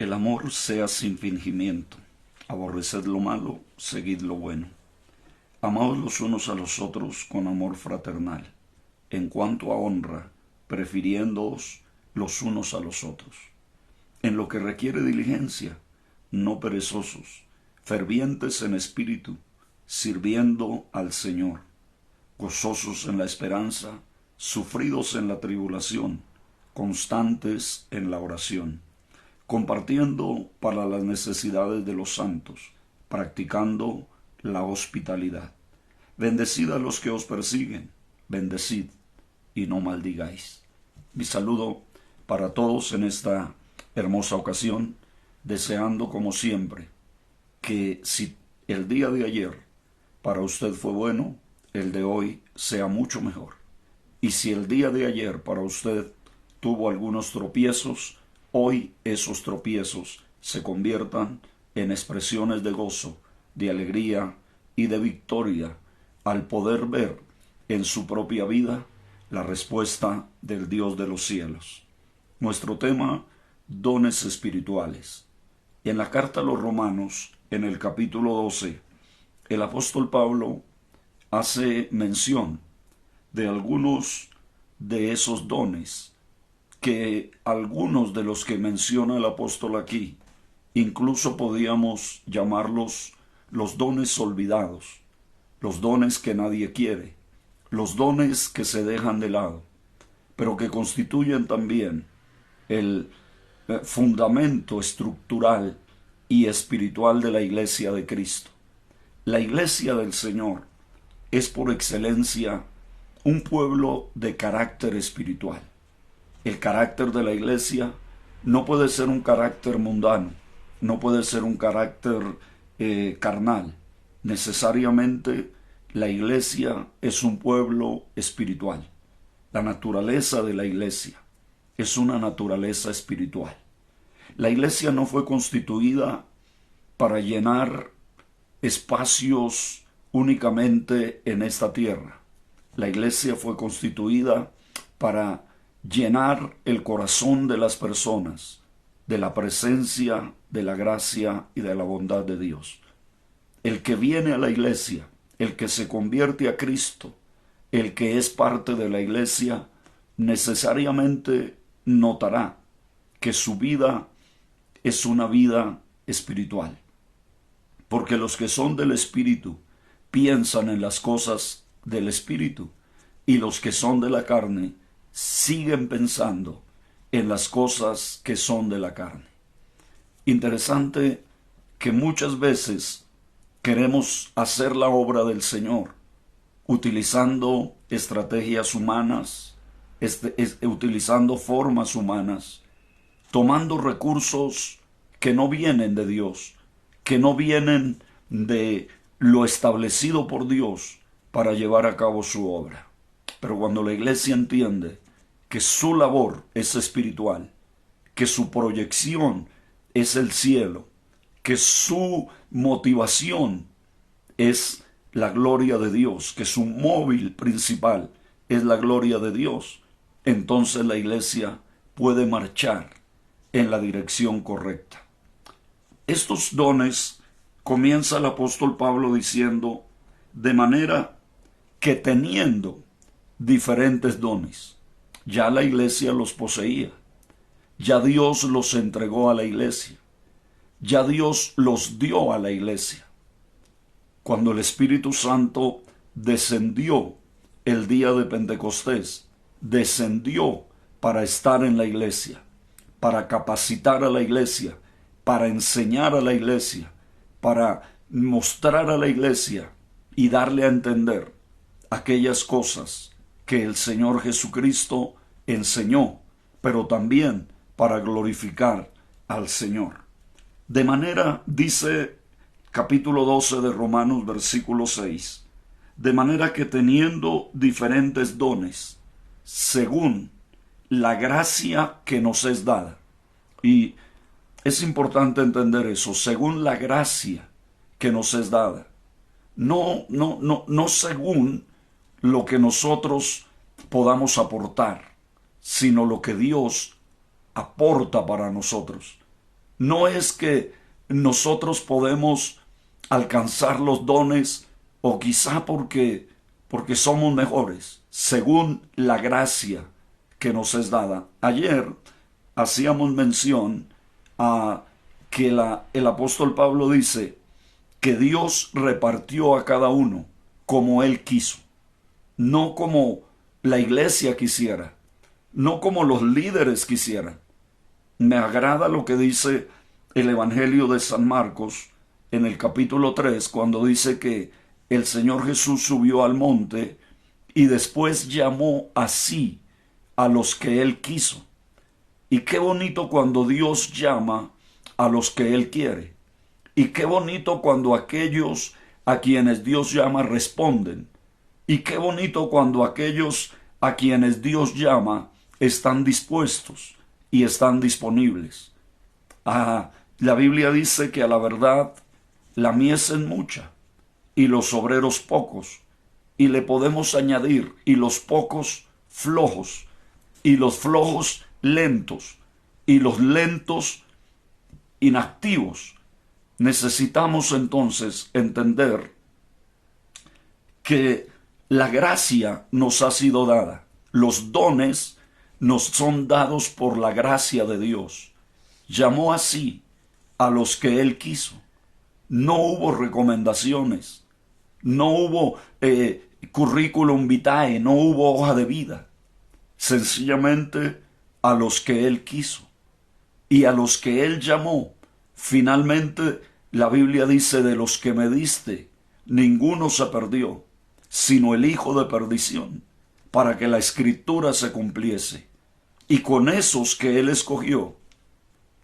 El amor sea sin fingimiento. Aborreced lo malo, seguid lo bueno. Amaos los unos a los otros con amor fraternal, en cuanto a honra, prefiriéndoos los unos a los otros. En lo que requiere diligencia, no perezosos, fervientes en espíritu, sirviendo al Señor, gozosos en la esperanza, sufridos en la tribulación, constantes en la oración, compartiendo para las necesidades de los santos, practicando la hospitalidad. Bendecid a los que os persiguen, bendecid y no maldigáis. Mi saludo para todos en esta hermosa ocasión, deseando como siempre que si el día de ayer para usted fue bueno, el de hoy sea mucho mejor. Y si el día de ayer para usted tuvo algunos tropiezos, hoy esos tropiezos se conviertan en expresiones de gozo, de alegría y de victoria al poder ver en su propia vida la respuesta del Dios de los cielos. Nuestro tema, dones espirituales. Y en la carta a los Romanos, en el capítulo 12, el apóstol Pablo hace mención de algunos de esos dones que algunos de los que menciona el apóstol aquí, incluso podíamos llamarlos los dones olvidados, los dones que nadie quiere, los dones que se dejan de lado, pero que constituyen también el fundamento estructural y espiritual de la Iglesia de Cristo. La Iglesia del Señor es por excelencia un pueblo de carácter espiritual. El carácter de la Iglesia no puede ser un carácter mundano, no puede ser un carácter carnal. Necesariamente la Iglesia es un pueblo espiritual. La naturaleza de la Iglesia es una naturaleza espiritual. La Iglesia no fue constituida para llenar espacios únicamente en esta tierra. La Iglesia fue constituida para llenar el corazón de las personas de la presencia, de la gracia y de la bondad de Dios. El que viene a la Iglesia, el que se convierte a Cristo, el que es parte de la Iglesia, necesariamente notará que su vida es una vida espiritual. Porque los que son del Espíritu piensan en las cosas del Espíritu, y los que son de la carne siguen pensando en las cosas que son de la carne. Interesante que muchas veces queremos hacer la obra del Señor utilizando estrategias humanas, utilizando formas humanas, tomando recursos que no vienen de Dios, que no vienen de lo establecido por Dios para llevar a cabo su obra. Pero cuando la Iglesia entiende que su labor es espiritual, que su proyección es el cielo, que su motivación es la gloria de Dios, que su móvil principal es la gloria de Dios, entonces la Iglesia puede marchar en la dirección correcta. Estos dones comienza el apóstol Pablo diciendo, de manera que teniendo diferentes dones, ya la Iglesia los poseía, ya Dios los entregó a la Iglesia, ya Dios los dio a la Iglesia. Cuando el Espíritu Santo descendió el día de Pentecostés, descendió para estar en la Iglesia, para capacitar a la Iglesia, para enseñar a la Iglesia, para mostrar a la Iglesia y darle a entender aquellas cosas que el Señor Jesucristo enseñó, pero también para glorificar al Señor. De manera, dice capítulo 12 de Romanos, versículo 6, de manera que teniendo diferentes dones, según la gracia que nos es dada. Y es importante entender eso, según la gracia que nos es dada. No según lo que nosotros podamos aportar, sino lo que Dios aporta para nosotros. No es que nosotros podemos alcanzar los dones o quizá porque somos mejores, según la gracia que nos es dada. Ayer hacíamos mención a que el apóstol Pablo dice que Dios repartió a cada uno como Él quiso, no como la iglesia quisiera, no como los líderes quisieran. Me agrada lo que dice el Evangelio de San Marcos en el capítulo 3, cuando dice que el Señor Jesús subió al monte y después llamó así a los que Él quiso. Y qué bonito cuando Dios llama a los que Él quiere. Y qué bonito cuando aquellos a quienes Dios llama responden. Y qué bonito cuando aquellos a quienes Dios llama están dispuestos y están disponibles. La Biblia dice que a la verdad la mies es mucha y los obreros pocos. Y le podemos añadir, y los pocos flojos, y los flojos lentos, y los lentos inactivos. Necesitamos entonces entender que la gracia nos ha sido dada. Los dones nos son dados por la gracia de Dios. Llamó así a los que Él quiso. No hubo recomendaciones, no hubo currículum vitae, no hubo hoja de vida. Sencillamente a los que Él quiso. Y a los que Él llamó, finalmente la Biblia dice: de los que me diste, ninguno se perdió, sino el hijo de perdición, para que la escritura se cumpliese. Y con esos que Él escogió,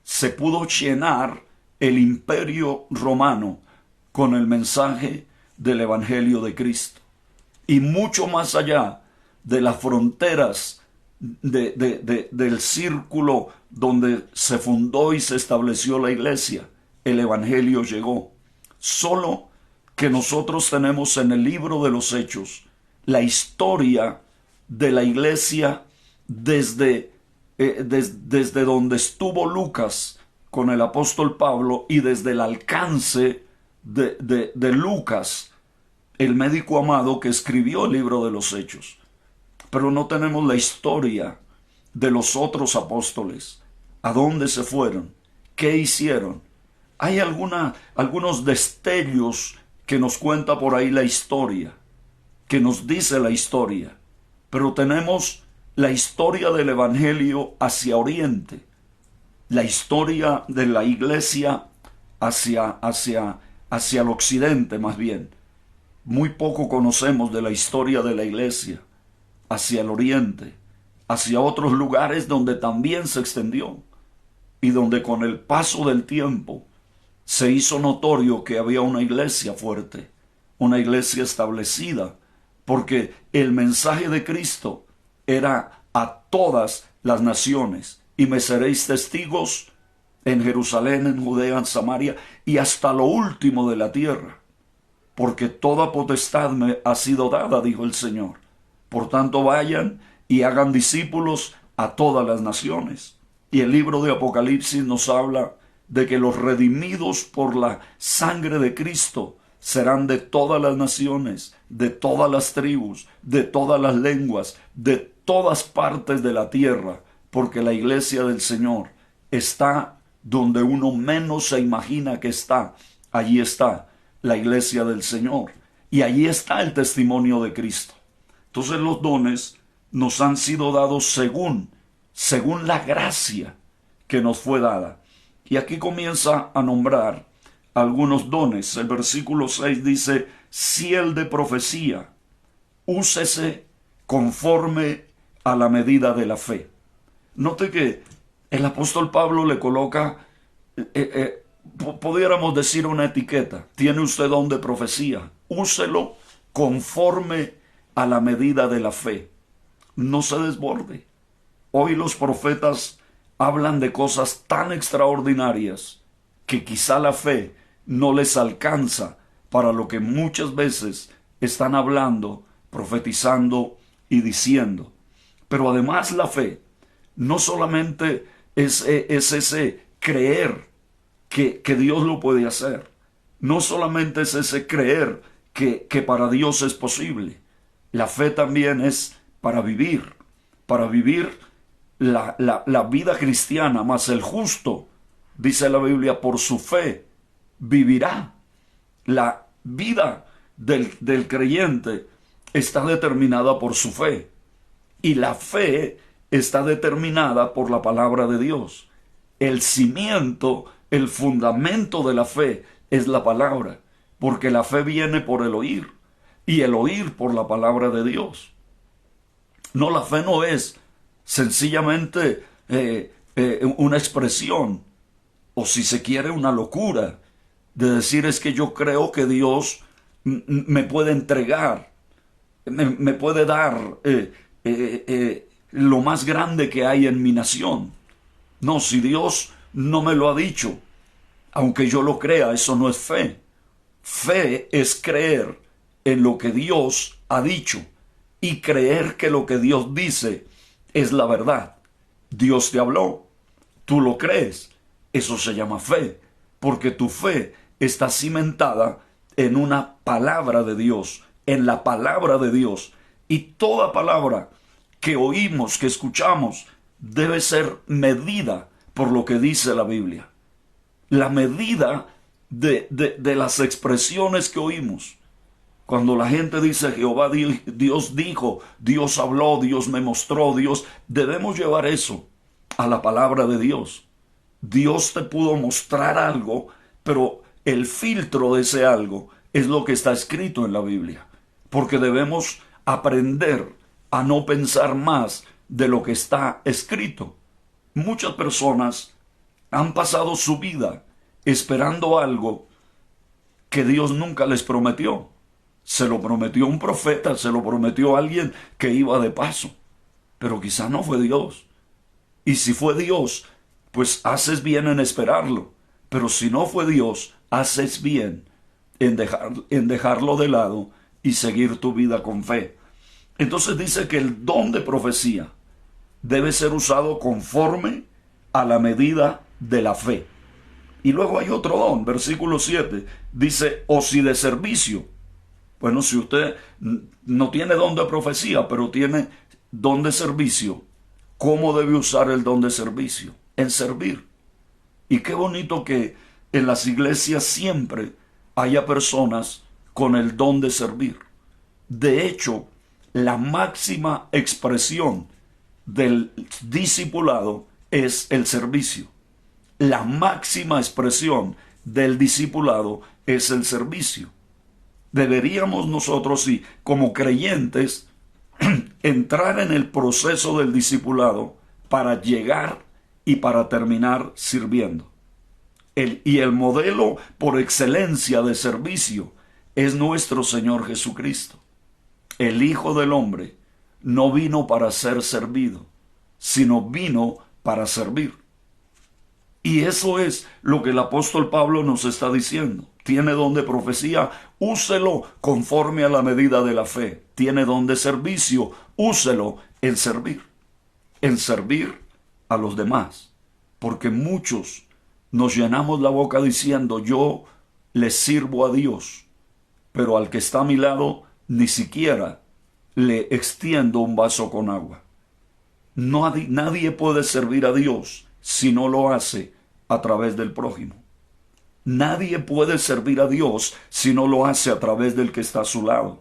se pudo llenar el imperio romano con el mensaje del Evangelio de Cristo. Y mucho más allá de las fronteras del círculo donde se fundó y se estableció la iglesia, el Evangelio llegó. Solo que nosotros tenemos en el libro de los Hechos la historia de la iglesia desde donde estuvo Lucas con el apóstol Pablo y desde el alcance de Lucas, el médico amado que escribió el libro de los Hechos. Pero no tenemos la historia de los otros apóstoles. ¿A dónde se fueron? ¿Qué hicieron? Hay algunos destellos que nos cuenta por ahí la historia, que nos dice la historia. Pero tenemos la historia del Evangelio hacia Oriente, la historia de la iglesia hacia el Occidente más bien. Muy poco conocemos de la historia de la iglesia hacia el Oriente, hacia otros lugares donde también se extendió y donde con el paso del tiempo se hizo notorio que había una iglesia fuerte, una iglesia establecida, porque el mensaje de Cristo era a todas las naciones, y me seréis testigos en Jerusalén, en Judea, en Samaria y hasta lo último de la tierra, porque toda potestad me ha sido dada, dijo el Señor. Por tanto, vayan y hagan discípulos a todas las naciones. Y el libro de Apocalipsis nos habla de que los redimidos por la sangre de Cristo serán de todas las naciones, de todas las tribus, de todas las lenguas, de todas partes de la tierra, porque la iglesia del Señor está donde uno menos se imagina que está. Allí está la iglesia del Señor y allí está el testimonio de Cristo. Entonces los dones nos han sido dados según la gracia que nos fue dada. Y aquí comienza a nombrar algunos dones. El versículo 6 dice: si el de profecía, úsese conforme a la medida de la fe. Note que el apóstol Pablo le coloca, pudiéramos decir, una etiqueta. Tiene usted don de profecía, úselo conforme a la medida de la fe. No se desborde. Hoy los profetas hablan de cosas tan extraordinarias que quizá la fe no les alcanza para lo que muchas veces están hablando, profetizando y diciendo. Pero además la fe no solamente es ese creer que Dios lo puede hacer. No solamente es ese creer que para Dios es posible. La fe también es para vivir la vida cristiana, más el justo, dice la Biblia, por su fe vivirá. La vida del creyente está determinada por su fe. Y la fe está determinada por la palabra de Dios. El cimiento, el fundamento de la fe es la palabra, porque la fe viene por el oír y el oír por la palabra de Dios. No, la fe no es sencillamente una expresión, o si se quiere una locura, de decir es que yo creo que Dios me puede entregar, me puede dar lo más grande que hay en mi nación. No, si Dios no me lo ha dicho, aunque yo lo crea, eso no es fe. Fe es creer en lo que Dios ha dicho y creer que lo que Dios dice es la verdad. Dios te habló, tú lo crees, eso se llama fe, porque tu fe está cimentada en una palabra de Dios, en la palabra de Dios. Y toda palabra que oímos, que escuchamos, debe ser medida por lo que dice la Biblia. La medida de las expresiones que oímos. Cuando la gente dice Jehová Dios dijo, Dios habló, Dios me mostró, Dios, debemos llevar eso a la palabra de Dios. Dios te pudo mostrar algo, pero el filtro de ese algo es lo que está escrito en la Biblia. Porque debemos aprender a no pensar más de lo que está escrito. Muchas personas han pasado su vida esperando algo que Dios nunca les prometió. Se lo prometió un profeta, se lo prometió alguien que iba de paso, pero quizá no fue Dios. Y si fue Dios, pues haces bien en esperarlo, pero si no fue Dios, haces bien en dejarlo de lado y seguir tu vida con fe. Entonces dice que el don de profecía debe ser usado conforme a la medida de la fe. Y luego hay otro don, versículo 7, dice, o si de servicio. Bueno, si usted no tiene don de profecía, pero tiene don de servicio, ¿cómo debe usar el don de servicio? En servir. Y qué bonito que en las iglesias siempre haya personas con el don de servir. De hecho, la máxima expresión del discipulado es el servicio. La máxima expresión del discipulado es el servicio. Deberíamos nosotros, sí, como creyentes, entrar en el proceso del discipulado para llegar y para terminar sirviendo. Y el modelo por excelencia de servicio es nuestro Señor Jesucristo. El Hijo del Hombre no vino para ser servido, sino vino para servir. Y eso es lo que el apóstol Pablo nos está diciendo. Tiene don de profecía, úselo conforme a la medida de la fe. Tiene don de servicio, úselo en servir a los demás. Porque muchos nos llenamos la boca diciendo, yo le sirvo a Dios, pero al que está a mi lado ni siquiera le extiendo un vaso con agua. Nadie puede servir a Dios si no lo hace a través del prójimo. Nadie puede servir a Dios si no lo hace a través del que está a su lado.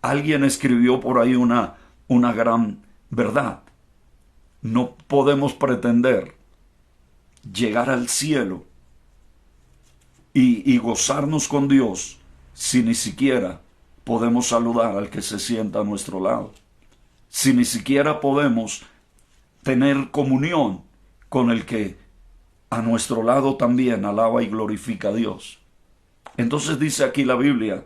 Alguien escribió por ahí una gran verdad. No podemos pretender llegar al cielo y gozarnos con Dios si ni siquiera podemos saludar al que se sienta a nuestro lado. Si ni siquiera podemos tener comunión con el que a nuestro lado también alaba y glorifica a Dios. Entonces dice aquí la Biblia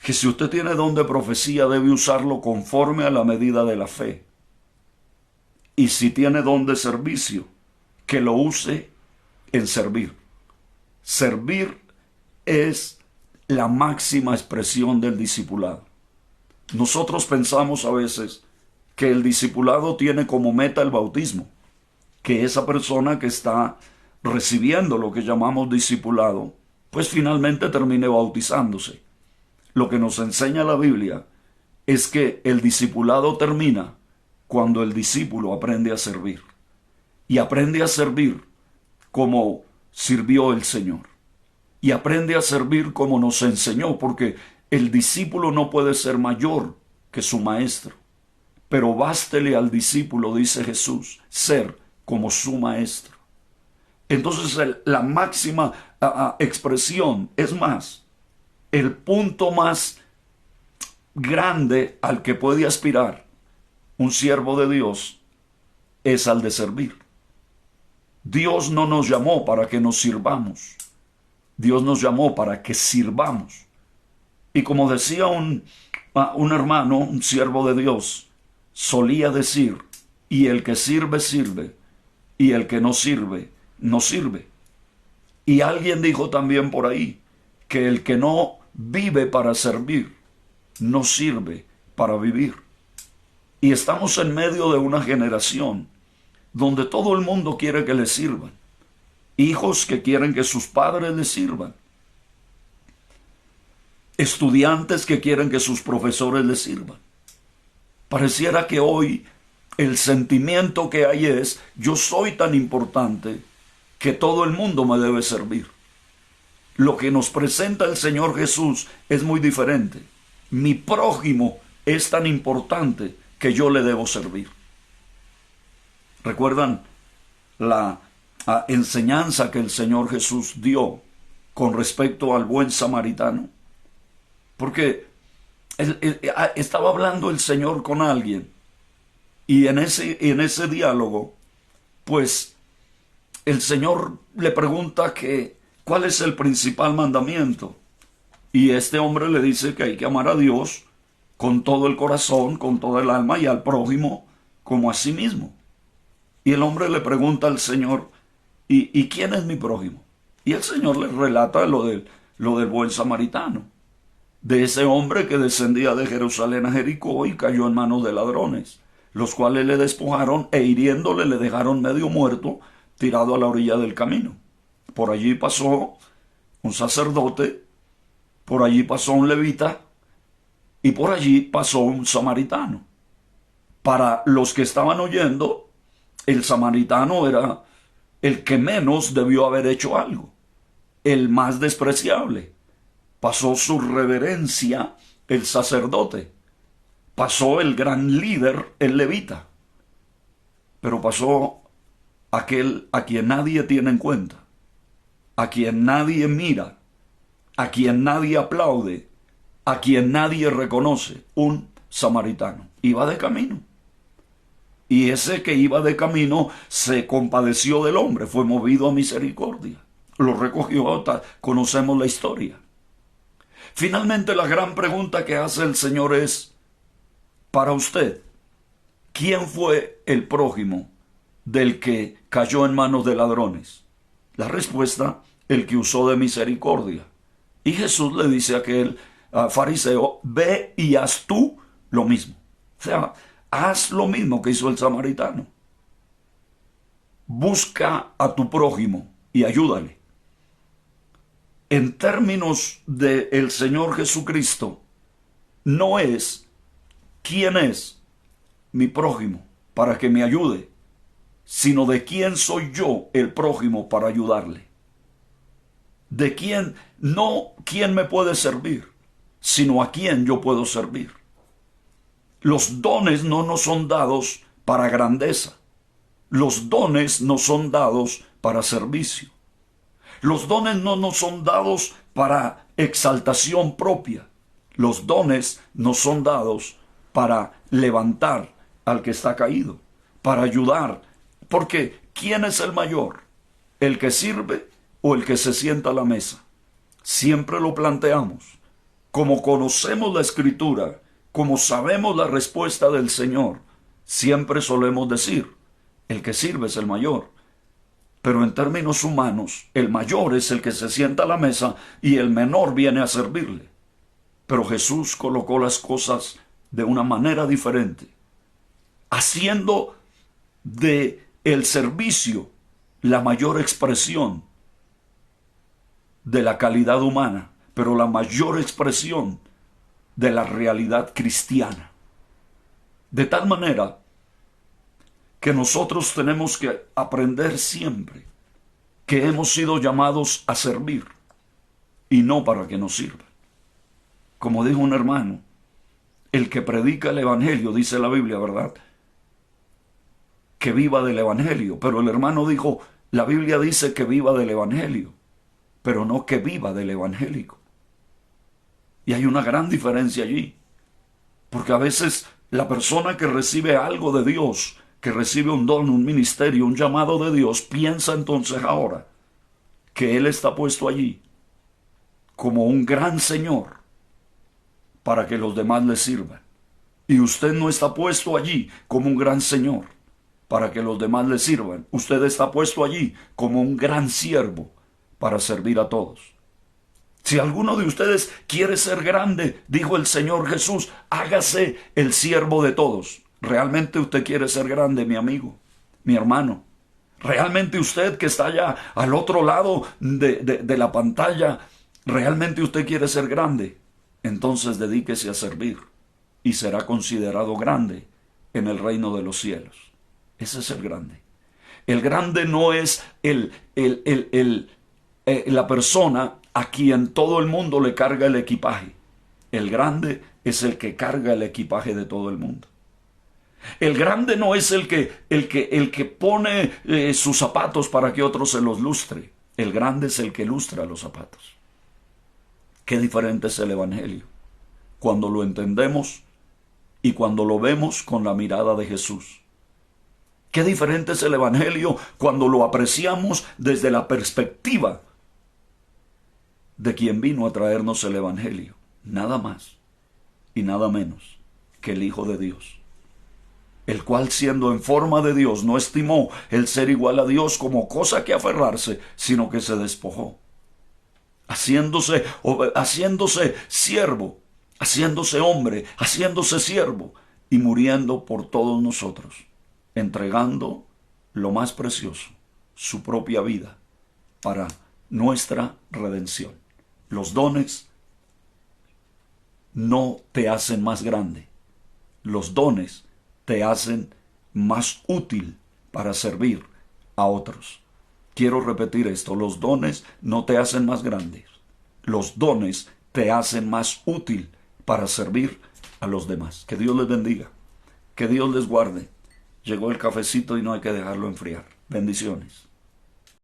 que si usted tiene don de profecía debe usarlo conforme a la medida de la fe. Y si tiene don de servicio, que lo use en servir. Servir es la máxima expresión del discipulado. Nosotros pensamos a veces que el discipulado tiene como meta el bautismo, que esa persona que está recibiendo lo que llamamos discipulado, pues finalmente terminé bautizándose. Lo que nos enseña la Biblia es que el discipulado termina cuando el discípulo aprende a servir. Y aprende a servir como sirvió el Señor. Y aprende a servir como nos enseñó, porque el discípulo no puede ser mayor que su maestro. Pero bástele al discípulo, dice Jesús, ser como su maestro. Entonces la máxima expresión, es más, el punto más grande al que puede aspirar un siervo de Dios es al de servir. Dios no nos llamó para que nos sirvamos. Dios nos llamó para que sirvamos. Y como decía un hermano, un siervo de Dios, solía decir, y el que sirve, sirve, y el que no sirve, no sirve. Y alguien dijo también por ahí, que el que no vive para servir, no sirve para vivir. Y estamos en medio de una generación donde todo el mundo quiere que le sirvan. Hijos que quieren que sus padres les sirvan. Estudiantes que quieren que sus profesores les sirvan. Pareciera que hoy el sentimiento que hay es, yo soy tan importante que todo el mundo me debe servir. Lo que nos presenta el Señor Jesús es muy diferente. Mi prójimo es tan importante que yo le debo servir. ¿Recuerdan la enseñanza que el Señor Jesús dio con respecto al buen samaritano? Porque estaba hablando el Señor con alguien y en ese diálogo, pues el Señor le pregunta que ¿cuál es el principal mandamiento? Y este hombre le dice que hay que amar a Dios con todo el corazón, con todo el alma y al prójimo como a sí mismo. Y el hombre le pregunta al Señor, ¿y quién es mi prójimo? Y el Señor le relata lo del buen samaritano, de ese hombre que descendía de Jerusalén a Jericó y cayó en manos de ladrones, los cuales le despojaron e hiriéndole le dejaron medio muerto, tirado a la orilla del camino. Por allí pasó un sacerdote, por allí pasó un levita y por allí pasó un samaritano. Para los que estaban oyendo, el samaritano era el que menos debió haber hecho algo, el más despreciable. Pasó su reverencia el sacerdote, pasó el gran líder el levita, pero pasó aquel a quien nadie tiene en cuenta, a quien nadie mira, a quien nadie aplaude, a quien nadie reconoce, un samaritano. Iba de camino. Y ese que iba de camino se compadeció del hombre, fue movido a misericordia. Lo recogió, conocemos la historia. Finalmente la gran pregunta que hace el Señor es, para usted, ¿quién fue el prójimo del que cayó en manos de ladrones? La respuesta, el que usó de misericordia. Y Jesús le dice a aquel fariseo, ve y haz tú lo mismo. O sea, haz lo mismo que hizo el samaritano. Busca a tu prójimo y ayúdale. En términos del Señor Jesucristo, no es quién es mi prójimo para que me ayude, sino de quién soy yo el prójimo para ayudarle. De quién, no quién me puede servir, sino a quién yo puedo servir. Los dones no nos son dados para grandeza. Los dones nos son dados para servicio. Los dones no nos son dados para exaltación propia. Los dones nos son dados para levantar al que está caído, para ayudar. Porque ¿quién es el mayor? ¿El que sirve o el que se sienta a la mesa? Siempre lo planteamos. Como conocemos la Escritura, como sabemos la respuesta del Señor, siempre solemos decir, el que sirve es el mayor. Pero en términos humanos, el mayor es el que se sienta a la mesa y el menor viene a servirle. Pero Jesús colocó las cosas de una manera diferente, haciendo de el servicio la mayor expresión de la calidad humana, pero la mayor expresión de la realidad cristiana. De tal manera que nosotros tenemos que aprender siempre que hemos sido llamados a servir y no para que nos sirvan. Como dijo un hermano, el que predica el evangelio, dice la Biblia, ¿verdad?, que viva del evangelio. Pero el hermano dijo, la Biblia dice que viva del evangelio, pero no que viva del evangélico. Y hay una gran diferencia allí. Porque a veces la persona que recibe algo de Dios, que recibe un don, un ministerio, un llamado de Dios, piensa entonces ahora que Él está puesto allí como un gran Señor para que los demás le sirvan. Y usted no está puesto allí como un gran Señor para que los demás le sirvan. Usted está puesto allí como un gran siervo para servir a todos. Si alguno de ustedes quiere ser grande, dijo el Señor Jesús, hágase el siervo de todos. ¿Realmente usted quiere ser grande, mi amigo, mi hermano? ¿Realmente usted que está allá al otro lado de la pantalla, realmente usted quiere ser grande? Entonces dedíquese a servir y será considerado grande en el reino de los cielos. Ese es el grande. El grande no es la persona a quien todo el mundo le carga el equipaje. El grande es el que carga el equipaje de todo el mundo. El grande no es el que pone sus zapatos para que otro se los lustre. El grande es el que lustra los zapatos. Qué diferente es el evangelio cuando lo entendemos y cuando lo vemos con la mirada de Jesús. Qué diferente es el evangelio cuando lo apreciamos desde la perspectiva de quien vino a traernos el evangelio. Nada más y nada menos que el Hijo de Dios, el cual siendo en forma de Dios no estimó el ser igual a Dios como cosa que aferrarse, sino que se despojó, haciéndose siervo, haciéndose hombre, haciéndose siervo y muriendo por todos nosotros, entregando lo más precioso, su propia vida, para nuestra redención. Los dones no te hacen más grande. Los dones te hacen más útil para servir a otros. Quiero repetir esto, los dones no te hacen más grandes. Los dones te hacen más útil para servir a los demás. Que Dios les bendiga, que Dios les guarde. Llegó el cafecito y no hay que dejarlo enfriar. Bendiciones.